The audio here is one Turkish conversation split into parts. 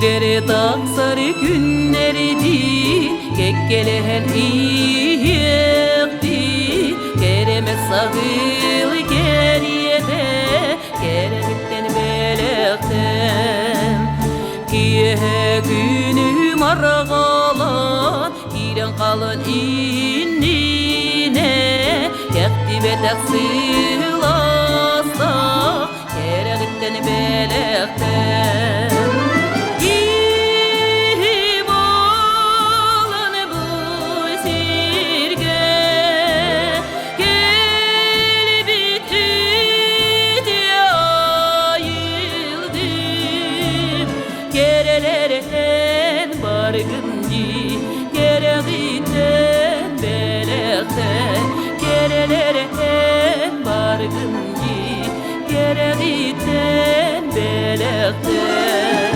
Gireri taksarı günlerdi, kekkelehen iyiyekti. Kereme sağıl geriyede, kerelikten belekten. Kiye günü marağalan, giren kalın innine. Yakti betek sılasa, kerelikten belekten. Kereleren bargınji, keregiten belekten. Kereleren bargınji, keregiten belekten.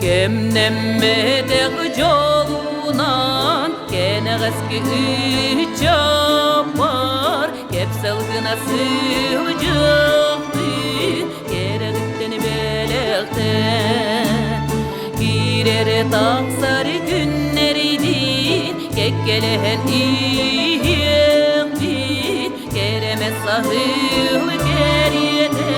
Kemnemmedek jolunan kene eski üç yapar. Kepselgına sığıcıktı keregitten belekten. Girere taksarı günlerdi, kekkelehen iyiyekti. Kereme sahıl geriyede,